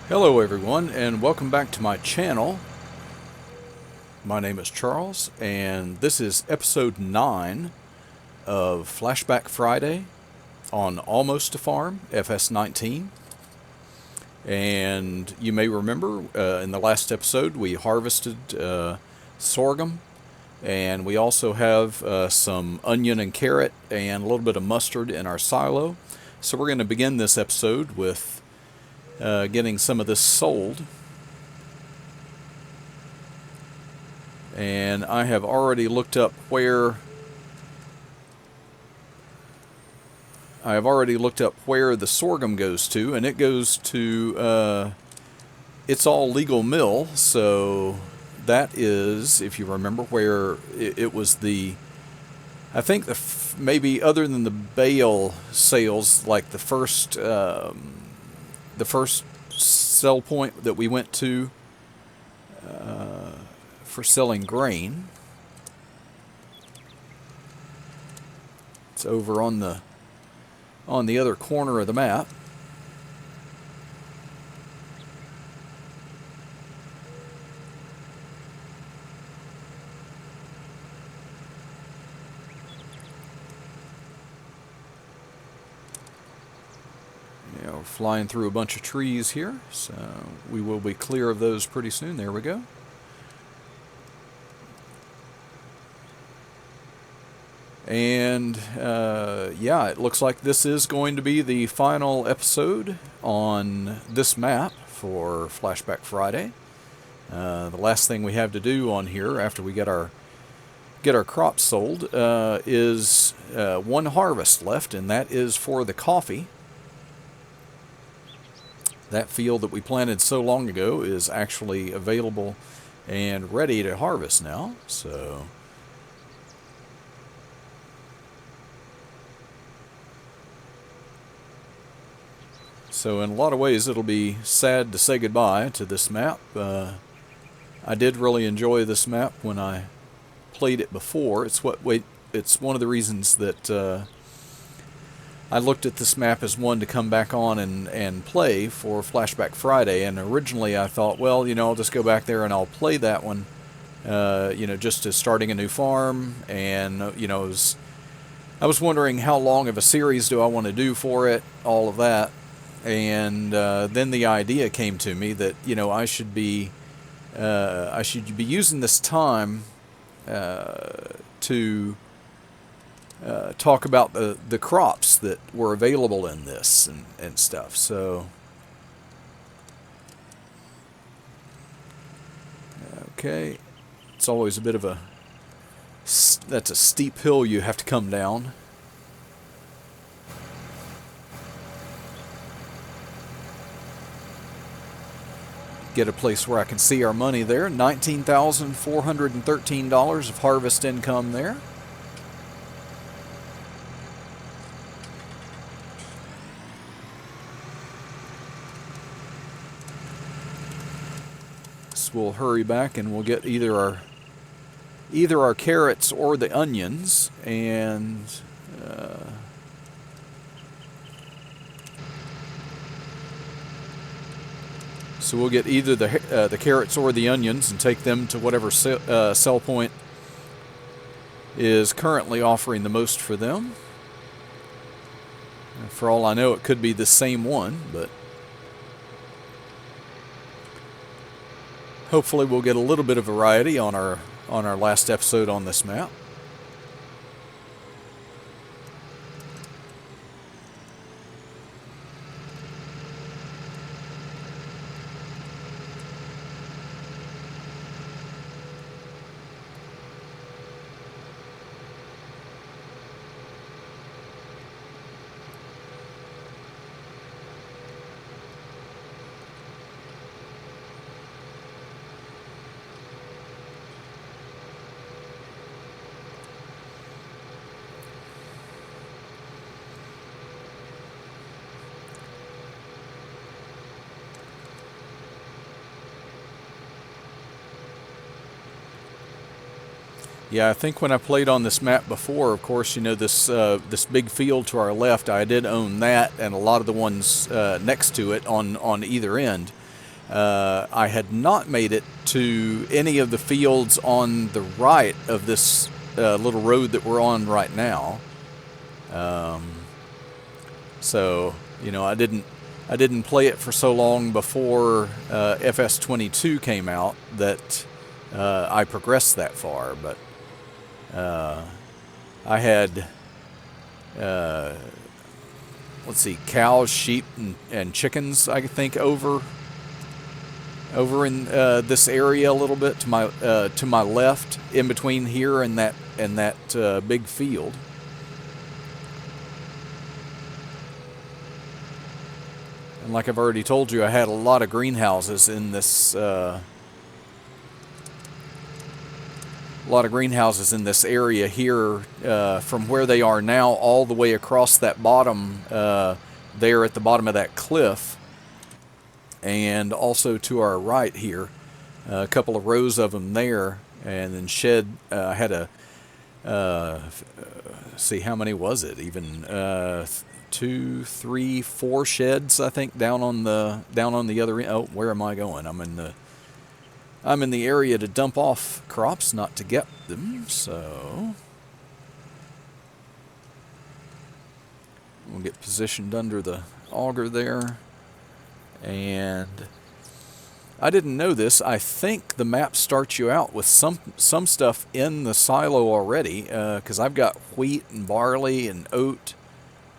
Hello everyone, and welcome back to my channel. My name is Charles, and this is episode 9 of Flashback Friday on Almosta Farm, FS19. And you may remember in the last episode we harvested sorghum, and we also have some onion and carrot and a little bit of mustard in our silo. So we're going to begin this episode with getting some of this sold. And I have already looked up where the sorghum goes to, and it goes to It's All Legal Mill. So that is, if you remember, where it was the, I think maybe other than the bale sales, like the first sell point that we went to for selling grain. It's over on the other corner of the map. We're flying through a bunch of trees here, so we will be clear of those pretty soon. There we go. And yeah, it looks like this is going to be the final episode on this map for Flashback Friday. The last thing we have to do on here after we get our crops sold is one harvest left, and that is for the coffee. That field that we planted so long ago is actually available and ready to harvest now. So in a lot of ways it'll be sad to say goodbye to this map. I did really enjoy this map when I played it before. It's one of the reasons that I looked at this map as one to come back on and play for Flashback Friday. And originally I thought, well, I'll just go back there and I'll play that one, just as starting a new farm. And, I was wondering how long of a series do I want to do for it, all of that. And then the idea came to me that, I should be using this time to talk about the crops that were available in this and stuff. So okay, it's always a bit of that's a steep hill you have to come down. Get a place where I can see our money there. $19,413 of harvest income there. We'll hurry back and we'll get either our carrots or the onions, and so we'll get either the carrots or the onions and take them to whatever sell point is currently offering the most for them. For all I know, it could be the same one, but hopefully we'll get a little bit of variety on our last episode on this map. Yeah, I think when I played on this map before, of course, this big field to our left, I did own that and a lot of the ones next to it on either end. I had not made it to any of the fields on the right of this little road that we're on right now. So, you know, I didn't play it for so long before FS22 came out that I progressed that far. But I had, let's see, cows, sheep, and chickens, I think, over in this area a little bit to my left, in between here and that big field. And like I've already told you, I had a lot of greenhouses in this area here, from where they are now all the way across that bottom there at the bottom of that cliff, and also to our right here, a couple of rows of them there, and then I had a see, how many was it even? 2, 3, 4 sheds, I think, down on the other end. Oh, where am I going? I'm in the area to dump off crops, not to get them. So we'll get positioned under the auger there. And I didn't know this. I think the map starts you out with some stuff in the silo already, because I've got wheat and barley and oat,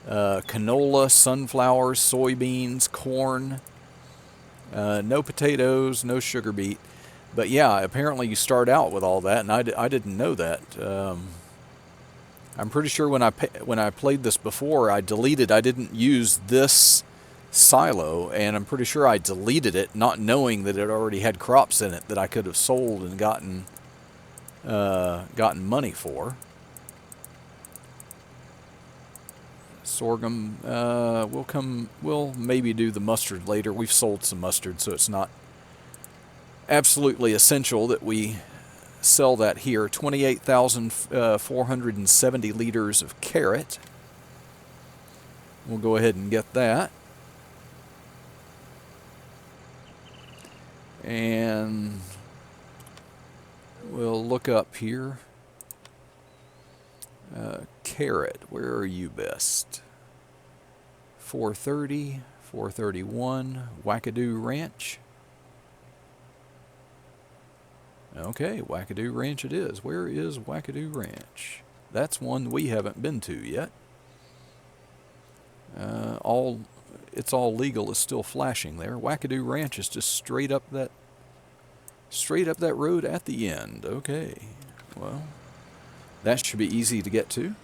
canola, sunflowers, soybeans, corn, no potatoes, no sugar beet. But yeah, apparently you start out with all that, and I didn't know that. I'm pretty sure when I played this before, I didn't use this silo, and I'm pretty sure I deleted it, not knowing that it already had crops in it that I could have sold and gotten money for. Sorghum, we'll maybe do the mustard later. We've sold some mustard, so it's not absolutely essential that we sell that here. 28,470 liters of carrot. We'll go ahead and get that. And we'll look up here. Carrot, where are you best? 430, 431, Wackadoo Ranch. Okay, Wackadoo Ranch it is. Where is Wackadoo Ranch? That's one we haven't been to yet. It's all legal is still flashing there. Wackadoo Ranch is just straight up that road at the end. Okay, well, that should be easy to get to.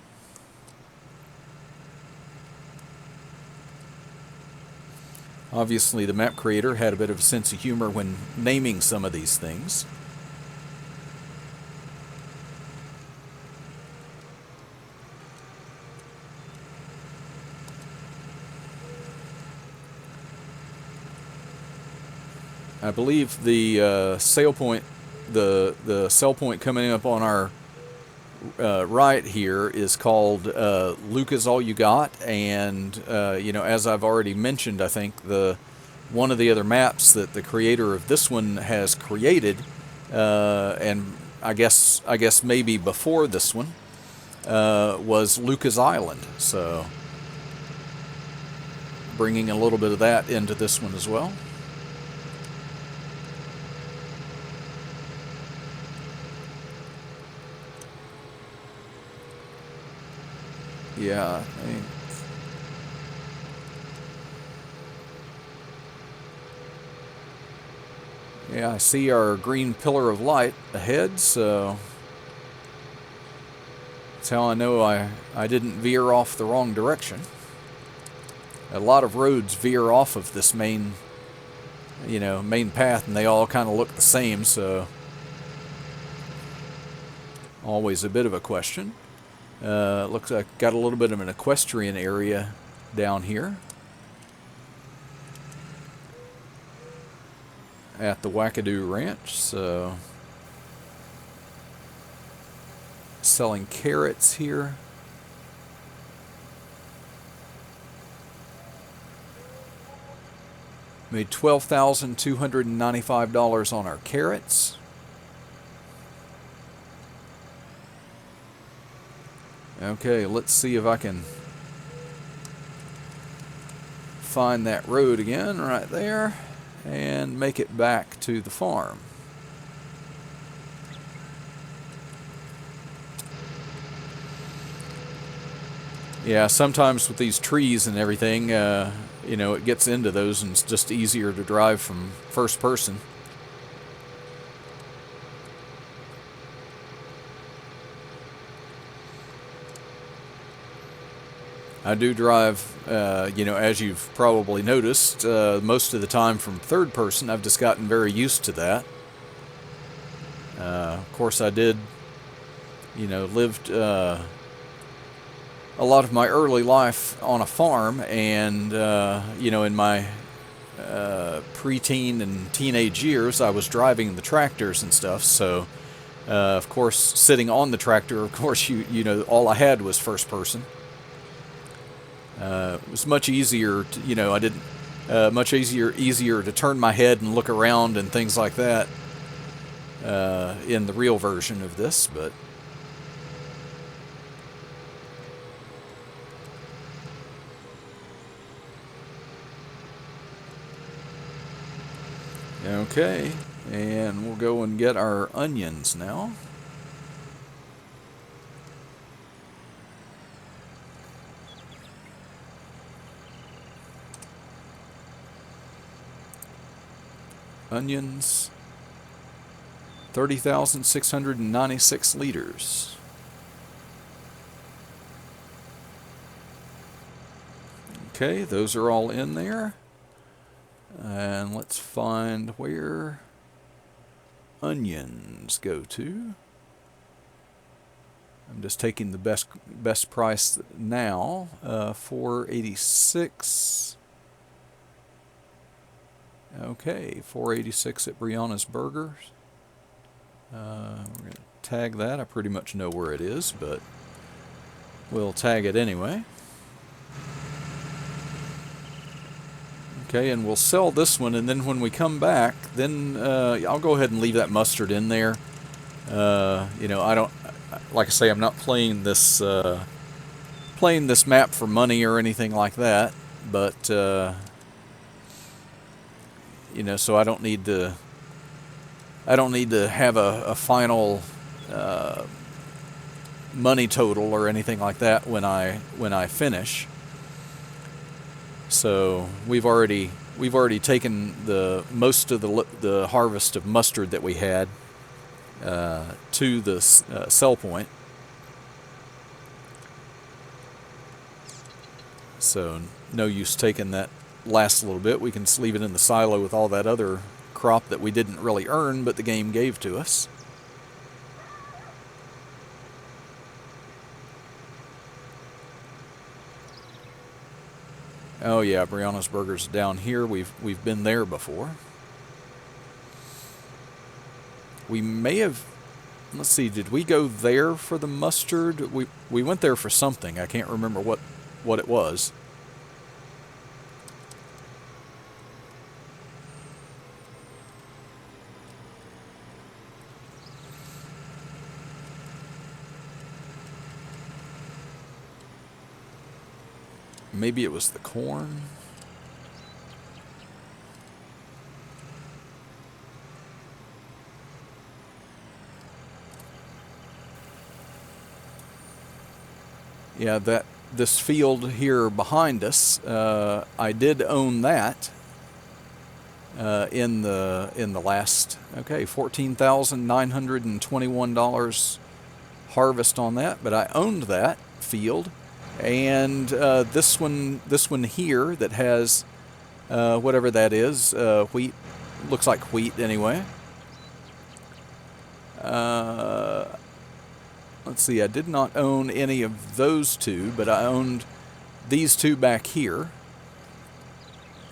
Obviously, the map creator had a bit of a sense of humor when naming some of these things. I believe the sale point, the sell point coming up on our right here is called Luke is All You Got, and you know, as I've already mentioned, I think one of the other maps that the creator of this one has created, and I guess maybe before this one, was Lucas Island. So bringing a little bit of that into this one as well. Yeah, I see our green pillar of light ahead, so that's how I know I didn't veer off the wrong direction. A lot of roads veer off of this main path, and they all kind of look the same, so always a bit of a question. Looks like got a little bit of an equestrian area down here at the Wackadoo Ranch. So selling carrots here. Made $12,295 on our carrots. Okay, let's see if I can find that road again right there and make it back to the farm. Yeah, sometimes with these trees and everything, you know, it gets into those and it's just easier to drive from first person. I do drive, you know, as you've probably noticed, most of the time from third person. I've just gotten very used to that. Of course, I did, you know, lived a lot of my early life on a farm, and, you know, in my preteen and teenage years, I was driving the tractors and stuff, so, of course, sitting on the tractor, of course, you know, all I had was first person. It was much easier to, you know, I didn't, much easier to turn my head and look around and things like that in the real version of this, but okay, and we'll go and get our onions now. Onions, 30,696 liters. Okay, those are all in there. And let's find where onions go to. I'm just taking the best price now, $4.86. Okay, $4.86 at Brianna's Burgers. We're going to tag that. I pretty much know where it is, but we'll tag it anyway. Okay, and we'll sell this one, and then when we come back, then I'll go ahead and leave that mustard in there. You know, I don't, like I say, I'm not playing this map for money or anything like that, but you know, so I don't need to have a final money total or anything like that when I finish. So we've already taken most of the harvest of mustard that we had to the sell point. So no use taking that last little bit. We can just leave it in the silo with all that other crop that we didn't really earn, but the game gave to us. Oh yeah, Brianna's Burgers down here. We've been there before. We may have, let's see, did we go there for the mustard? We went there for something. I can't remember what it was. Maybe it was the corn. Yeah, this field here behind us, I did own that in the last, okay, $14,921 harvest on that, but I owned that field. And this one here that has whatever that is, wheat, looks like wheat anyway. Let's see, I did not own any of those two, but I owned these two back here.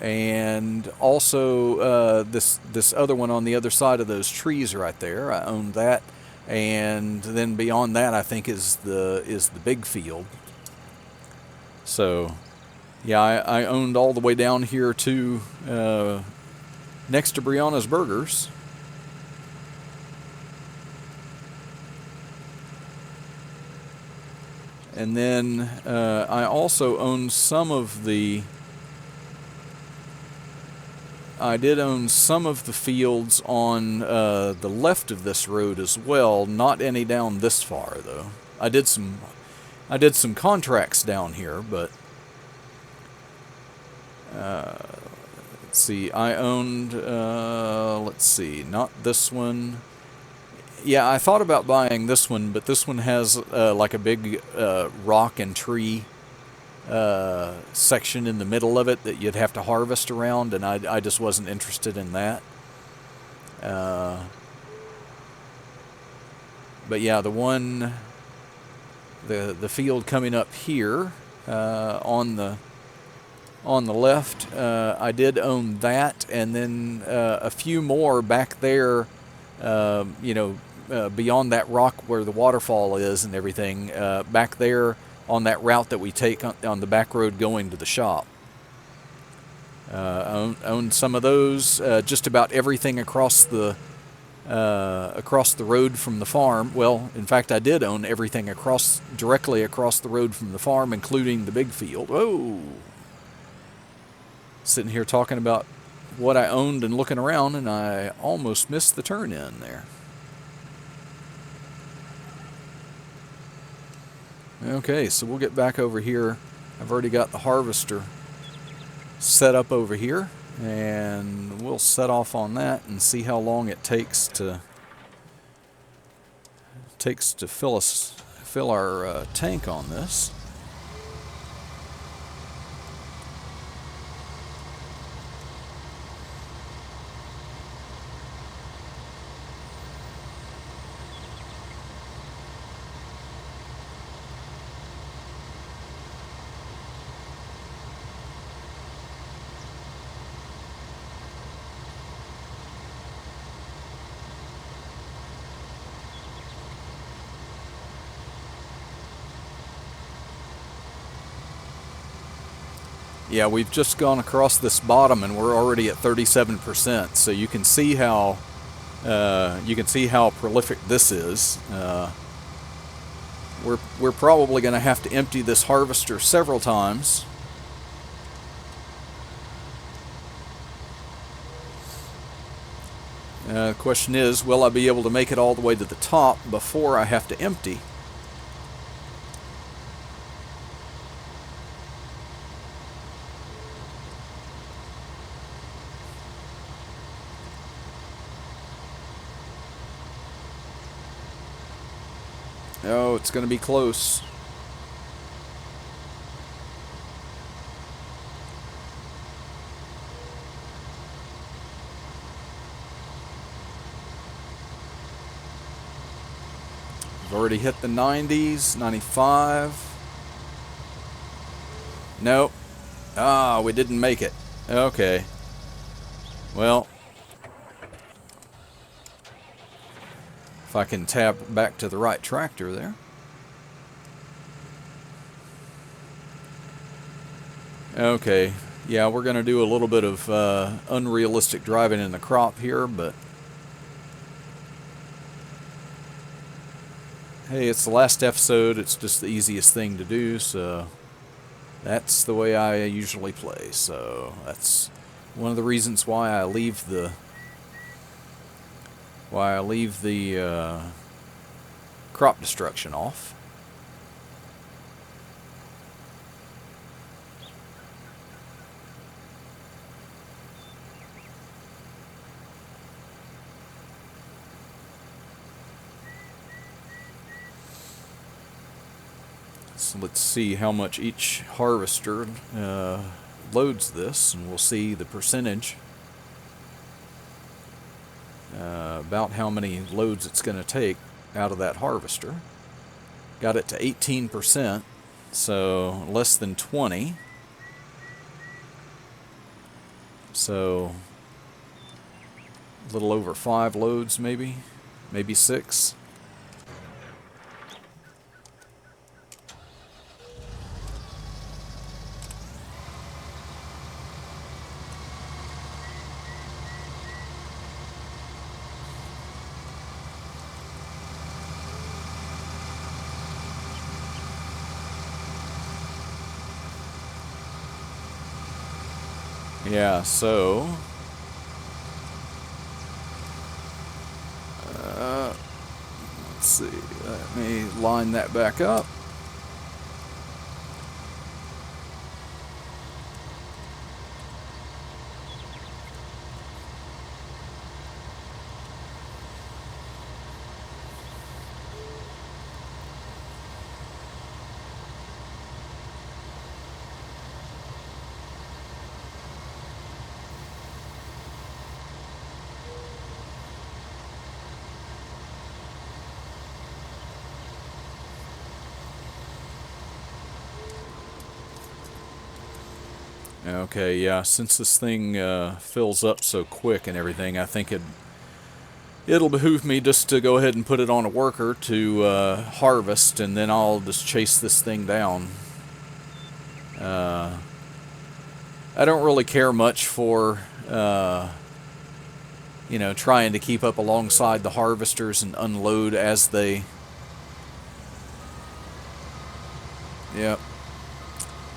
And also this other one on the other side of those trees right there, I owned that. And then beyond that, I think is the big field. So, Yeah, I owned all the way down here to next to Brianna's Burgers. And then I also owned some of the... I did own some of the fields on the left of this road as well. Not any down this far though. I did some contracts down here, but let's see. I owned let's see, not this one. Yeah, I thought about buying this one, but this one has like a big rock and tree section in the middle of it that you'd have to harvest around, and I just wasn't interested in that. But yeah, the one, the field coming up here on the left, I did own that, and then a few more back there, you know, beyond that rock where the waterfall is and everything, back there on that route that we take on the back road going to the shop. Owned some of those, just about everything across the road from the farm. Well, in fact, I did own everything directly across the road from the farm, including the big field. Whoa! Sitting here talking about what I owned and looking around, and I almost missed the turn in there. Okay, so we'll get back over here. I've already got the harvester set up over here, and we'll set off on that and see how long it takes to fill our tank on this. Yeah, we've just gone across this bottom and we're already at 37%. So you can see how prolific this is. We're probably going to have to empty this harvester several times. The question is, will I be able to make it all the way to the top before I have to empty? Oh, it's going to be close. We've already hit the 90s, 95. Nope. Ah, we didn't make it. Okay. Well, if I can tap back to the right tractor there. Okay, yeah, we're going to do a little bit of unrealistic driving in the crop here, but hey, it's the last episode. It's just the easiest thing to do, so that's the way I usually play. So that's one of the reasons why I leave the crop destruction off. So let's see how much each harvester loads this, and we'll see the percentage. About how many loads it's going to take out of that harvester. Got it to 18%, so less than 20. So a little over 5 loads, maybe 6. Yeah, so let's see. Let me line that back up. Okay, yeah, since this thing fills up so quick and everything, I think it'll behoove me just to go ahead and put it on a worker to harvest, and then I'll just chase this thing down. I don't really care much for, trying to keep up alongside the harvesters and unload as they... Yep.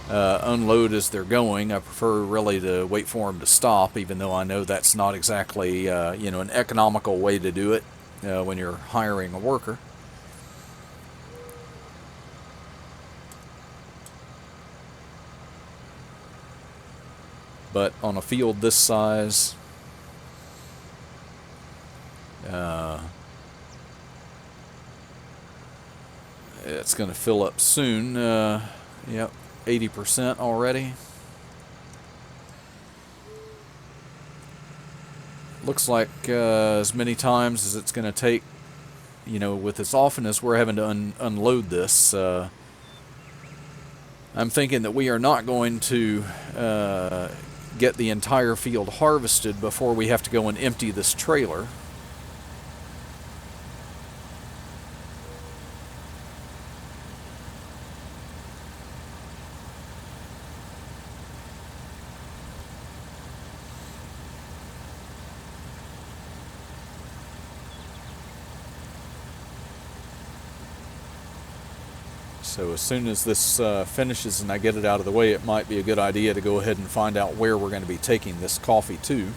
Unload as they're going. I prefer really to wait for them to stop, even though I know that's not exactly an economical way to do it when you're hiring a worker. But on a field this size, it's going to fill up soon. Yep. 80% already. Looks like as many times as it's going to take, with as often as we're having to unload this, I'm thinking that we are not going to get the entire field harvested before we have to go and empty this trailer. So as soon as this finishes and I get it out of the way, it might be a good idea to go ahead and find out where we're going to be taking this coffee to.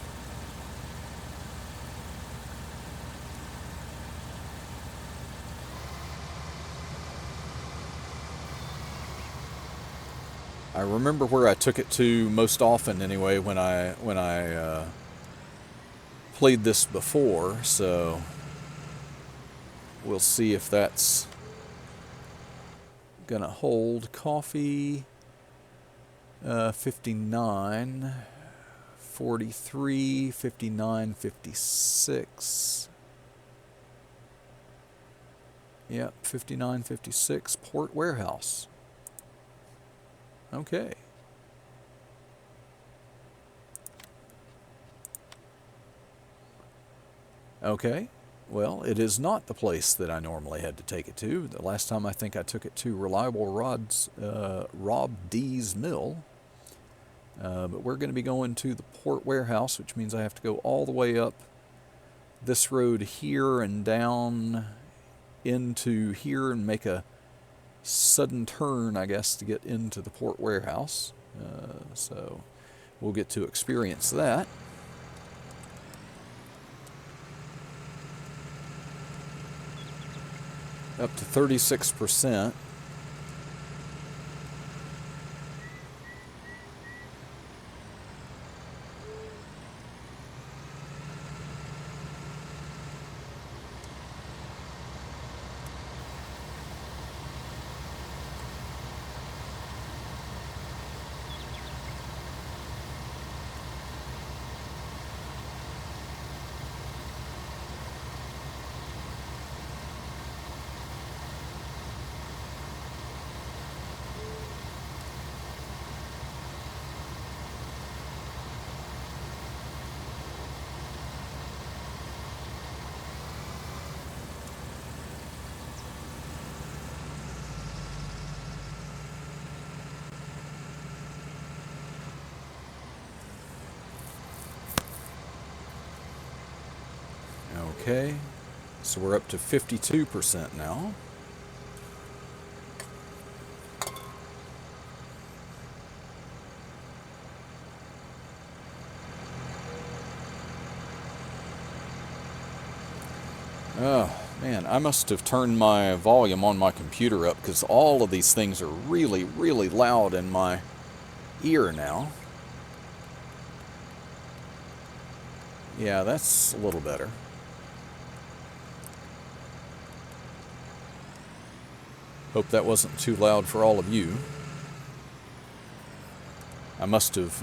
I remember where I took it to most often anyway when I played this before, so we'll see if that's gonna hold. Coffee 59, 43, 59, 56. Yep, 59, 56, Port Warehouse. Okay. Okay. Well, it is not the place that I normally had to take it to. The last time I think I took it to Reliable Rob D's Mill. But we're going to be going to the Port Warehouse, which means I have to go all the way up this road here and down into here and make a sudden turn, I guess, to get into the Port Warehouse. So we'll get to experience that. Up to 36%. Okay, so we're up to 52% now. Oh, man, I must have turned my volume on my computer up because all of these things are really, really loud in my ear now. Yeah, that's a little better. Hope that wasn't too loud for all of you. I must have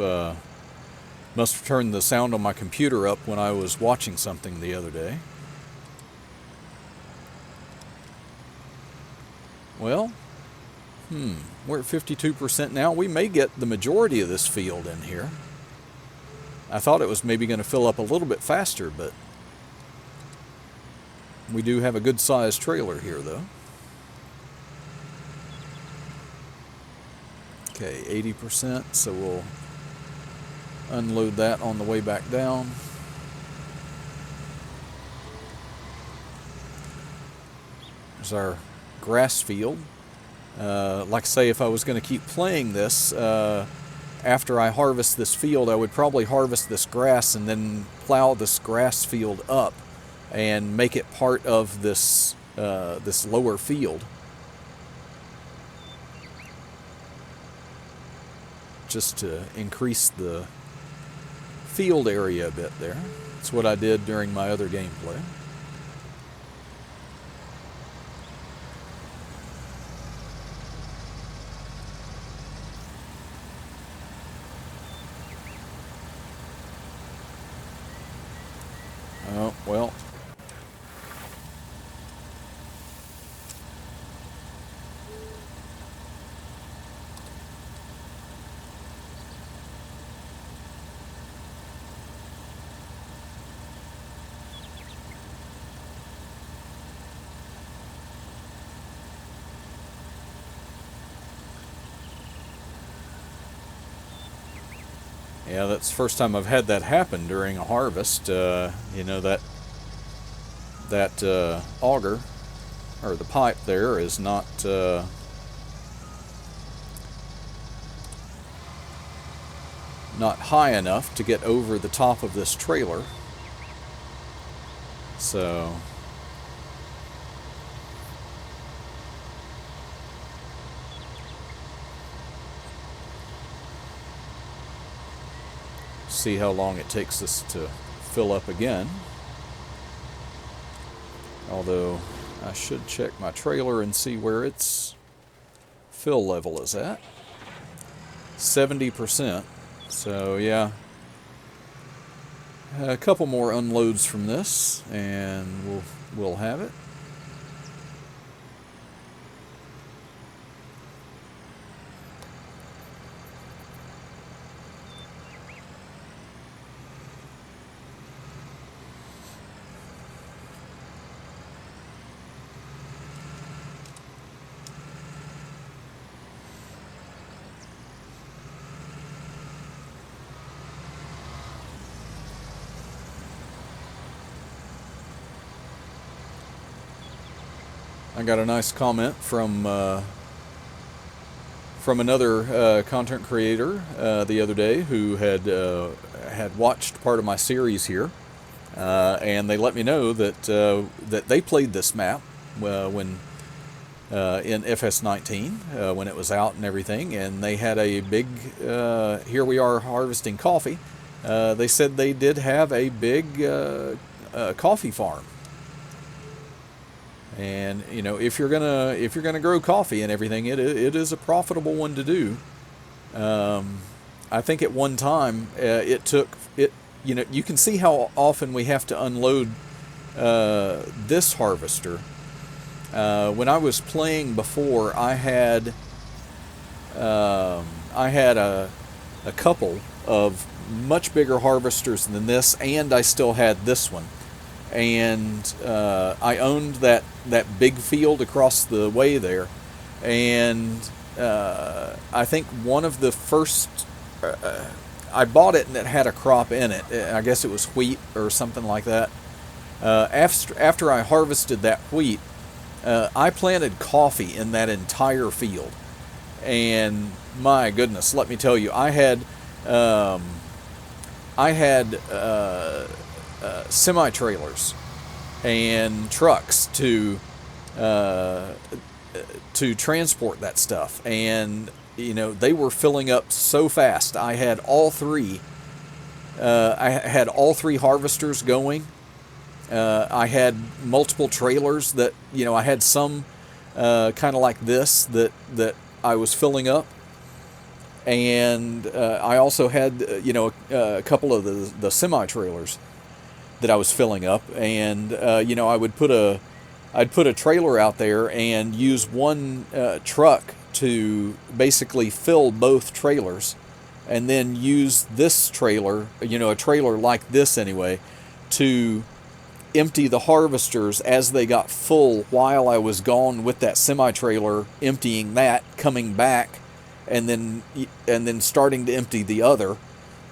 turned the sound on my computer up when I was watching something the other day. Well, we're at 52% now. We may get the majority of this field in here. I thought it was maybe going to fill up a little bit faster, but we do have a good-sized trailer here, though. Okay, 80%, so we'll unload that on the way back down. There's our grass field. Like I say, if I was going to keep playing this, after I harvest this field, I would probably harvest this grass and then plow this grass field up and make it part of this this lower field. Just to increase the field area a bit there. That's what I did during my other gameplay. Oh, well. Yeah, that's the first time I've had that happen during a harvest. You know, that auger, or the pipe there, is not high enough to get over the top of this trailer. So see how long it takes us to fill up again. Although I should check my trailer and see where its fill level is at. 70%. So yeah, a couple more unloads from this and we'll have it. I got a nice comment from another content creator the other day who had watched part of my series here, and they let me know that that they played this map when in FS19 when it was out and everything, and they had a big here we are harvesting coffee. They said they did have a big coffee farm. And you know, if you're gonna grow coffee and everything, it is a profitable one to do. I think at one time it took it. You know, you can see how often we have to unload this harvester. When I was playing before, I had a couple of much bigger harvesters than this, and I still had this one. And I owned that big field across the way there, and I think one of the first I bought it and it had a crop in it. I guess it was wheat or something like that. After I harvested that wheat, I planted coffee in that entire field, and my goodness, let me tell you, I had semi-trailers and trucks to transport that stuff. And you know, they were filling up so fast. I had all three. I had all three harvesters going. I had multiple trailers that, you know, I had some kind of like this that I was filling up, and I also had a couple of the semi trailers that I was filling up, and you know, I'd put a trailer out there and use one truck to basically fill both trailers, and then use this trailer, you know, a trailer like this anyway, to empty the harvesters as they got full while I was gone with that semi-trailer, emptying that, coming back, and then starting to empty the other.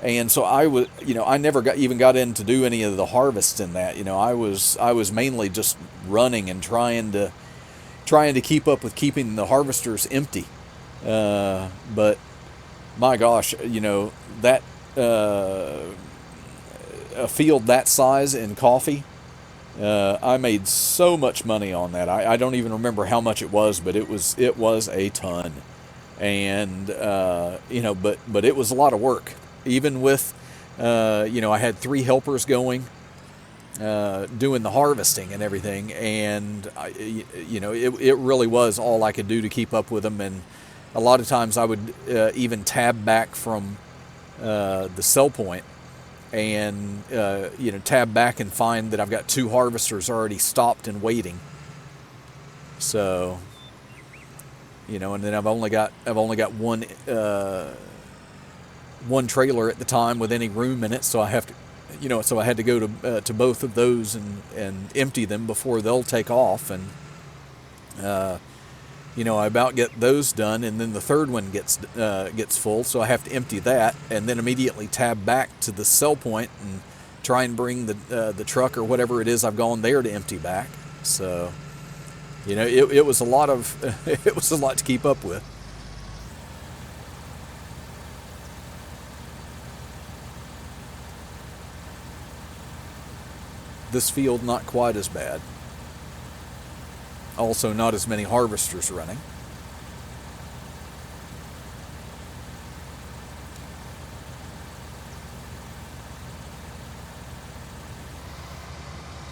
And so I was, you know, I never even got in to do any of the harvests in that. You know, I was mainly just running and trying to keep up with keeping the harvesters empty. But my gosh, you know, that a field that size in coffee, I made so much money on that. I don't even remember how much it was, but it was a ton. And you know, but it was a lot of work. Even with you know, I had 3 helpers going, doing the harvesting and everything, and you know, it really was all I could do to keep up with them. And a lot of times I would even tab back from the sell point, and you know, tab back and find that I've got 2 harvesters already stopped and waiting. So, you know, and then I've only got one trailer at the time with any room in it, so I have to, you know, so I had to go to both of those and empty them before they'll take off. And you know, I about get those done, and then the third one gets full, so I have to empty that, and then immediately tab back to the sell point and try and bring the truck or whatever it is I've gone there to empty back. So, you know, it was a lot of it was a lot to keep up with. This field not quite as bad. Also, not as many harvesters running.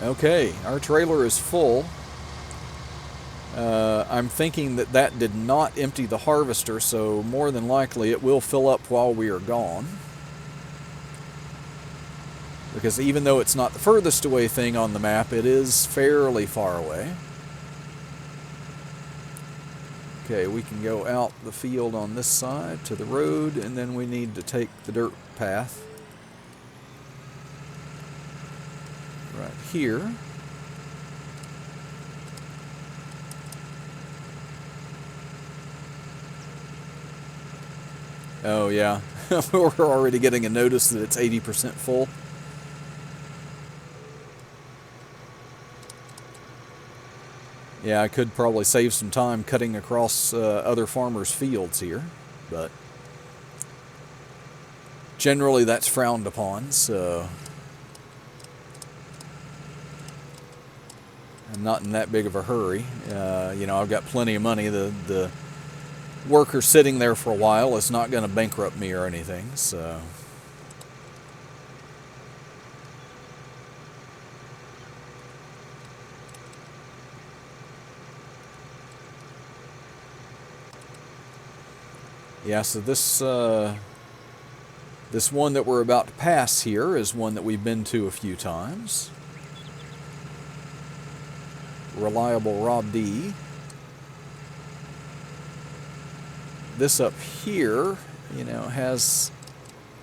Okay, our trailer is full. I'm thinking that did not empty the harvester, so more than likely it will fill up while we are gone. Because even though it's not the furthest away thing on the map, it is fairly far away. Okay, we can go out the field on this side to the road, and then we need to take the dirt path right here. Oh yeah, we're already getting a notice that it's 80% full. Yeah, I could probably save some time cutting across other farmers' fields here, but generally that's frowned upon, so I'm not in that big of a hurry. You know, I've got plenty of money. The worker sitting there for a while is not going to bankrupt me or anything, so... Yeah, so this one that we're about to pass here is one that we've been to a few times. Reliable Rob D. This up here, you know, has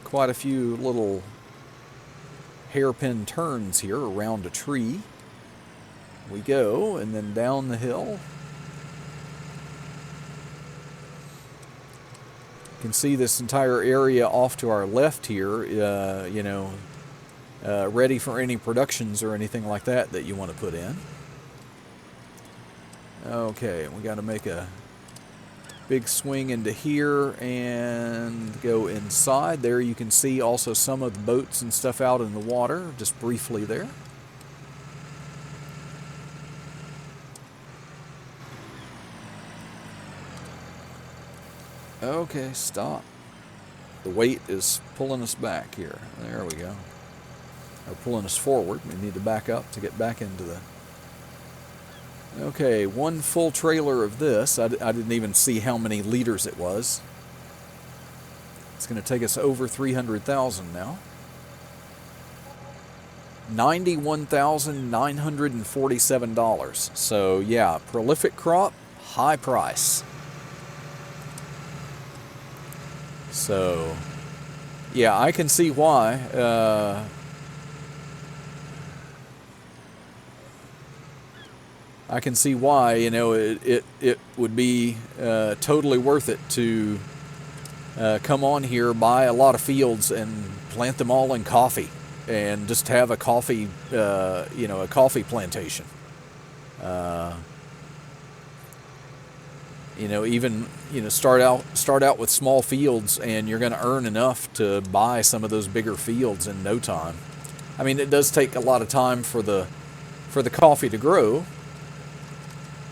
quite a few little hairpin turns here around a tree. We go, and then down the hill. You can see this entire area off to our left here, you know, ready for any productions or anything like that you want to put in. Okay, we got to make a big swing into here and go inside. There you can see also some of the boats and stuff out in the water, just briefly there. Okay, stop. The weight is pulling us back here. There we go. Or pulling us forward. We need to back up to get back into the... Okay, one full trailer of this. I didn't even see how many liters it was. It's going to take us over 300,000 now. $91,947. So yeah, prolific crop, high price. So yeah, I can see why. I can see why, you know, it would be totally worth it to come on here, buy a lot of fields, and plant them all in coffee, and just have a coffee, you know, a coffee plantation. You know, even, you know, start out with small fields, and you're going to earn enough to buy some of those bigger fields in no time. I mean, it does take a lot of time for the coffee to grow.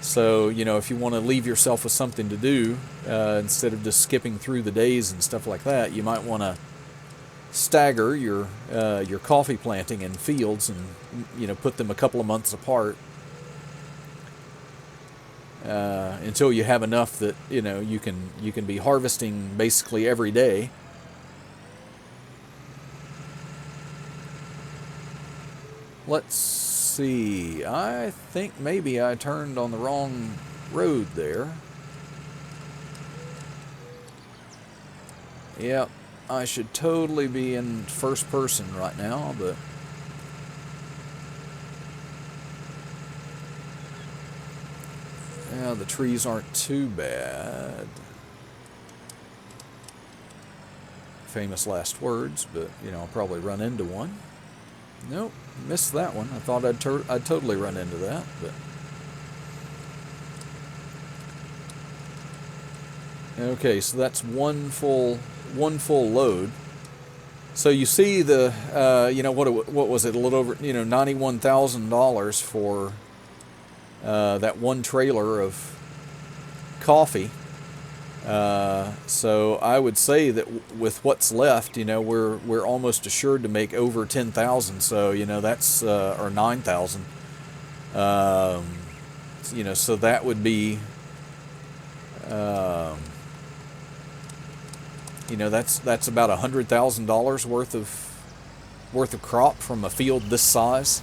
So, you know, if you want to leave yourself with something to do, instead of just skipping through the days and stuff like that, you might want to stagger your coffee planting in fields, and, you know, put them a couple of months apart, until you have enough that, you know, you can be harvesting basically every day. Let's see. I think maybe I turned on the wrong road there. Yep, I should totally be in first person right now, but yeah, the trees aren't too bad. Famous last words, but, you know, I'll probably run into one. Nope, missed that one. I thought I'd totally run into that, but... Okay, so that's one full load. So you see the, you know, what was it? A little over, you know, $91,000 for that one trailer of coffee. So I would say that with what's left, you know, we're almost assured to make over 10,000. So, you know, that's or 9,000. You know, so that would be, you know, that's about $100,000 worth of crop from a field this size.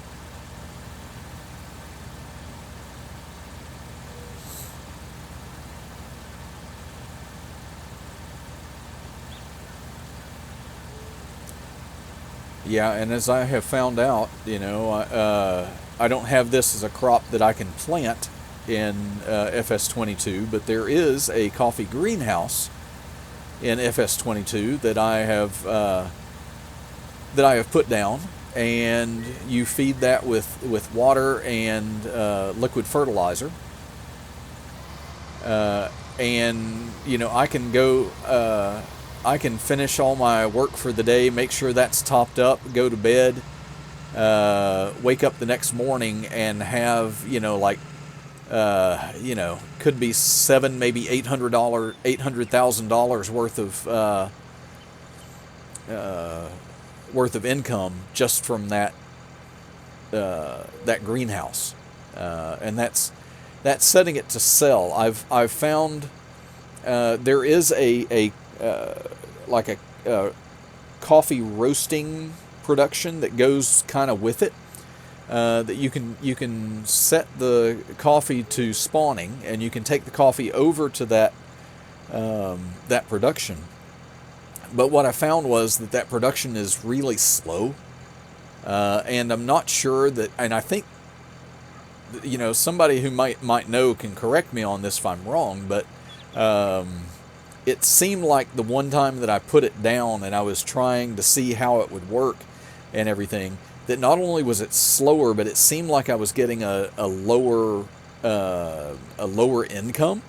Yeah, and as I have found out, you know, I don't have this as a crop that I can plant in FS22, but there is a coffee greenhouse in FS22 that I have put down, and you feed that with water and liquid fertilizer, and, you know, I can go. I can finish all my work for the day, make sure that's topped up, go to bed, wake up the next morning and have, you know, like, you know, could be $700,000, maybe $800,000 worth of income just from that greenhouse, and that's setting it to sell. I've found there is a like a coffee roasting production that goes kind of with it, that you can set the coffee to spawning, and you can take the coffee over to that production. But what I found was that production is really slow, and I'm not sure that, and I think, you know, somebody who might know can correct me on this if I'm wrong, but it seemed like the one time that I put it down and I was trying to see how it would work and everything, that not only was it slower, but it seemed like I was getting a lower income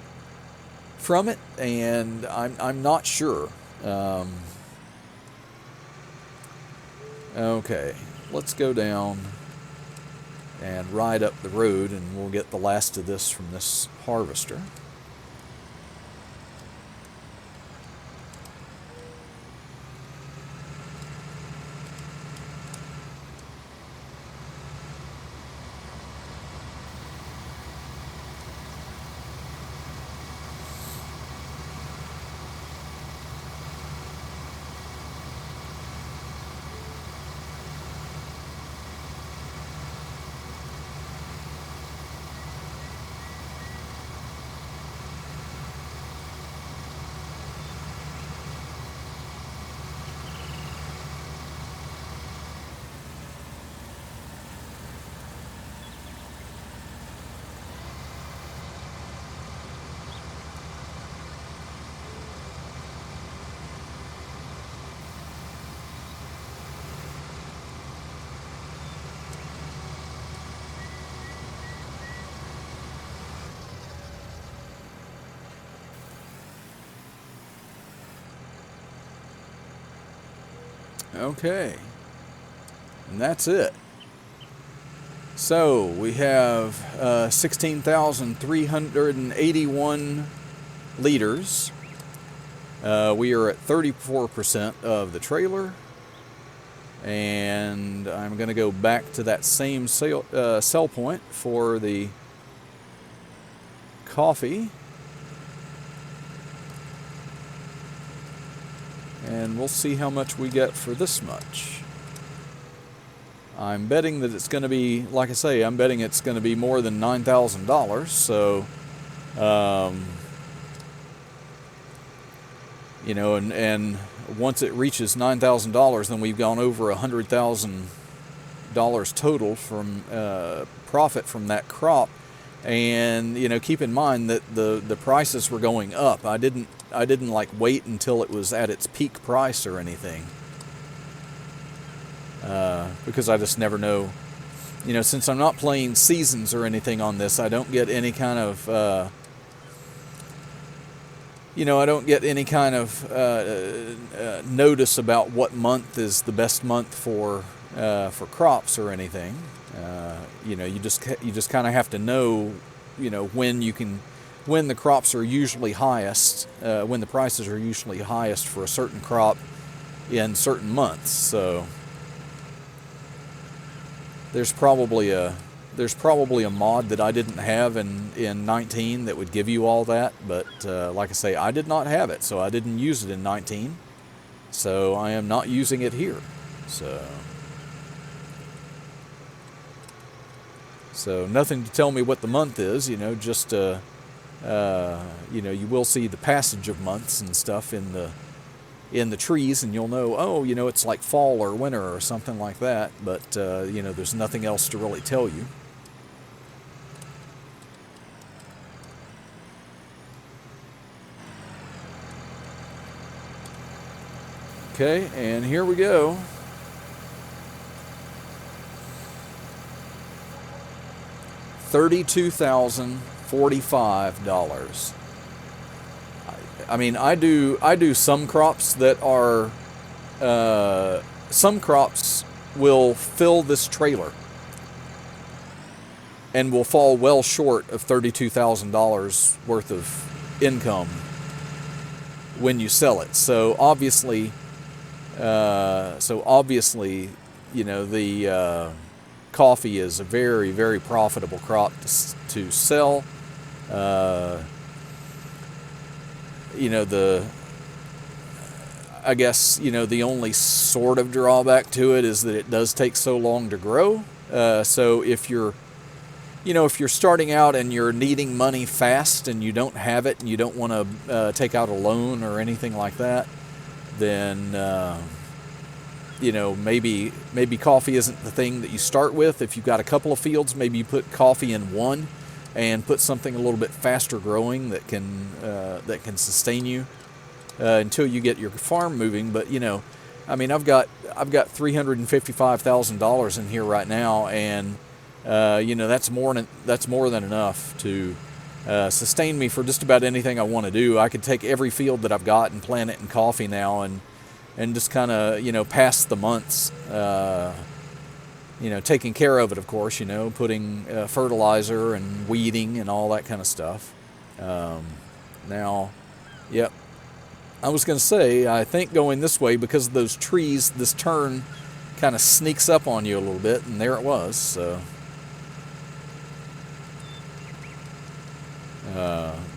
from it, and I'm not sure. Okay, let's go down and ride up the road, and we'll get the last of this from this harvester. Okay. And that's it. So we have 16,381 liters. We are at 34% of the trailer. And I'm going to go back to that same sell point for the coffee. And we'll see how much we get for this much. I'm betting that it's going to be, like I say, I'm betting it's going to be more than $9,000. So, you know, and once it reaches $9,000, then we've gone over $100,000 total from profit from that crop. And you know, keep in mind that the prices were going up. I didn't like wait until it was at its peak price or anything, because I just never know. You know, since I'm not playing seasons or anything on this, I don't get any kind of notice about what month is the best month for crops or anything. You know, you just kind of have to know, you know, when the crops are usually highest, when the prices are usually highest for a certain crop in certain months. So there's probably a mod that I didn't have in 19 that would give you all that, but like I say, I did not have it, so I didn't use it in 19. So I am not using it here. So nothing to tell me what the month is, you know, just, you know, you will see the passage of months and stuff in the trees, and you'll know, oh, you know, it's like fall or winter or something like that, but, you know, there's nothing else to really tell you. Okay, and here we go. $32,045. I mean, I do some crops that are, some crops will fill this trailer and will fall well short of $32,000 worth of income when you sell it. So obviously, you know, the coffee is a very, very profitable crop to sell. You know, I guess, you know, the only sort of drawback to it is that it does take so long to grow. So if you're starting out and you're needing money fast and you don't have it and you don't want to take out a loan or anything like that, then you know, maybe coffee isn't the thing that you start with. If you've got a couple of fields, maybe you put coffee in one and put something a little bit faster growing that can sustain you until you get your farm moving. But you know, I mean, I've got $355,000 in here right now, and you know, that's more than enough to sustain me for just about anything I want to do. I could take every field that I've got and plant it in coffee now, and just kind of, you know, pass the months, you know, taking care of it, of course, you know, putting fertilizer and weeding and all that kind of stuff. Now, yep, I was going to say, I think going this way, because of those trees, this turn kind of sneaks up on you a little bit, and there it was, so.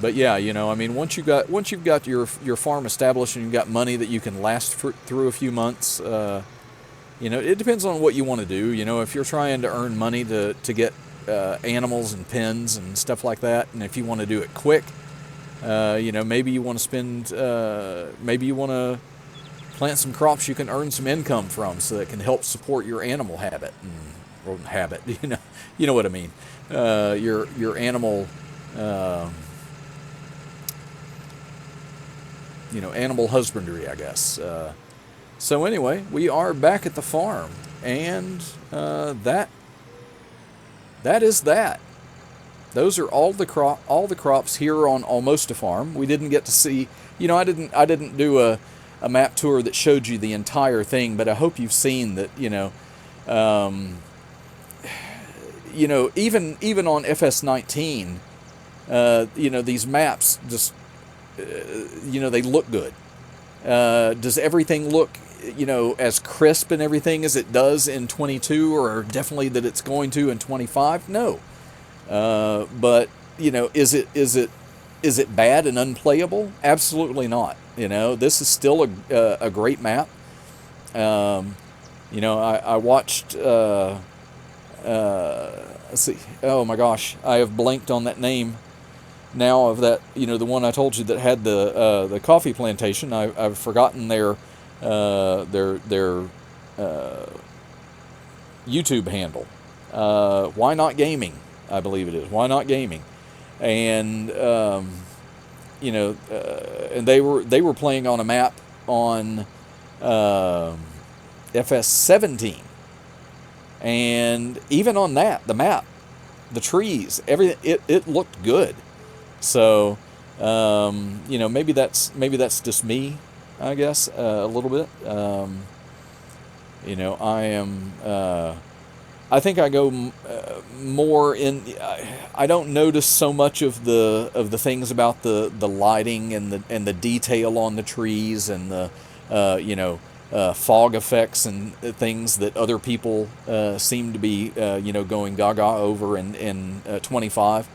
But yeah, you know, I mean, once you've got your farm established and you've got money that you can last through a few months, you know, it depends on what you want to do. You know, if you're trying to earn money to get animals and pens and stuff like that, and if you want to do it quick, you know, maybe you want to plant some crops you can earn some income from, so that can help support your animal habit, you know what I mean, your animal. You know, animal husbandry, I guess. So anyway, we are back at the farm, and that is that. Those are all the crops here on Almosta Farm. We didn't get to see, you know, I didn't do a map tour that showed you the entire thing, but I hope you've seen that, even on FS19, these maps just, they look good. Does everything look, as crisp and everything as it does in 22, or definitely that it's going to in 25? No. But, is it bad and unplayable? Absolutely not. This is still a great map. I watched, let's see, oh my gosh, I have blanked on that name now of that, the one I told you that had the coffee plantation. I've forgotten their YouTube handle. Why Not Gaming, I believe it is. Why Not Gaming, and and they were playing on a map on FS17, and even on that, the map, the trees, everything, it looked good. So, maybe that's just me, I guess, a little bit. I think I go more in. I don't notice so much of the things about the lighting and the detail on the trees and the fog effects and things that other people seem to be going gaga over in 25.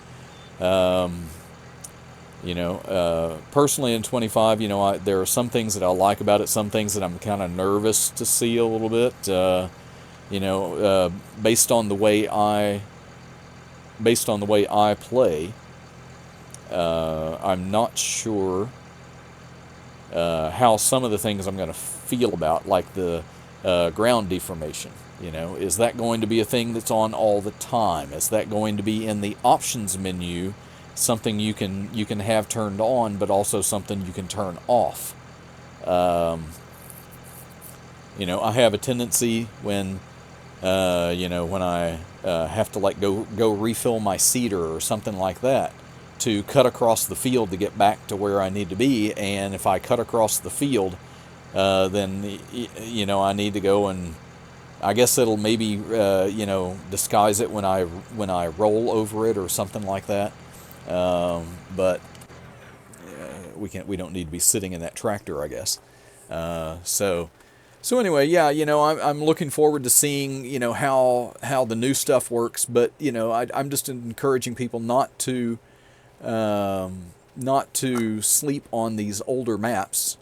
Personally in 25, there are some things that I like about it, some things that I'm kind of nervous to see a little bit. Based on the way I play, I'm not sure how some of the things I'm going to feel about, like the ground deformation. Is that going to be a thing that's on all the time? Is that going to be in the options menu, something you can have turned on, but also something you can turn off? I have a tendency when I have to go refill my cedar or something like that, to cut across the field to get back to where I need to be. And if I cut across the field, then I need to go, and I guess it'll maybe disguise it when I roll over it or something like that. But we don't need to be sitting in that tractor, I guess. So anyway, yeah, I'm looking forward to seeing, how the new stuff works. But I'm just encouraging people not to sleep on these older maps.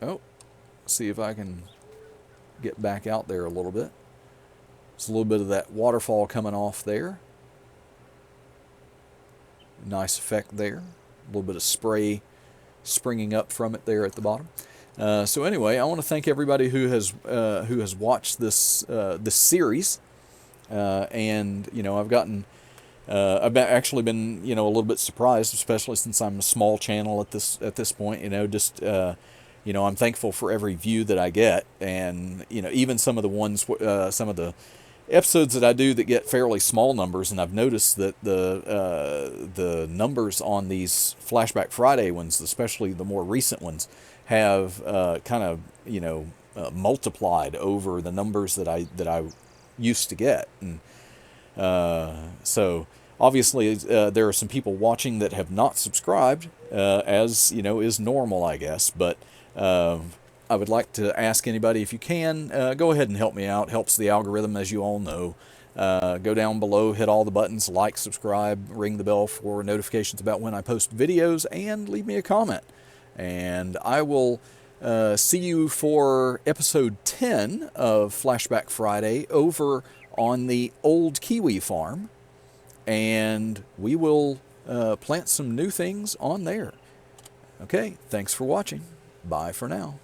Oh, see if I can get back out there a little bit. There's a little bit of that waterfall coming off there. Nice effect there. A little bit of spray springing up from it there at the bottom. So anyway, I want to thank everybody who has watched this series, and I've actually been a little bit surprised, especially since I'm a small channel at this point. I'm thankful for every view that I get, and even some of the episodes that I do that get fairly small numbers, and I've noticed that the numbers on these Flashback Friday ones, especially the more recent ones, have kind of multiplied over the numbers that I used to get. And so obviously there are some people watching that have not subscribed, as is normal, I guess. But I would like to ask anybody, if you can, go ahead and help me out. Helps the algorithm, as you all know. Go down below, hit all the buttons, like, subscribe, ring the bell for notifications about when I post videos, and leave me a comment. And I will see you for episode 10 of Flashback Friday over on the old Kiwi farm. And we will plant some new things on there. Okay, thanks for watching. Bye for now.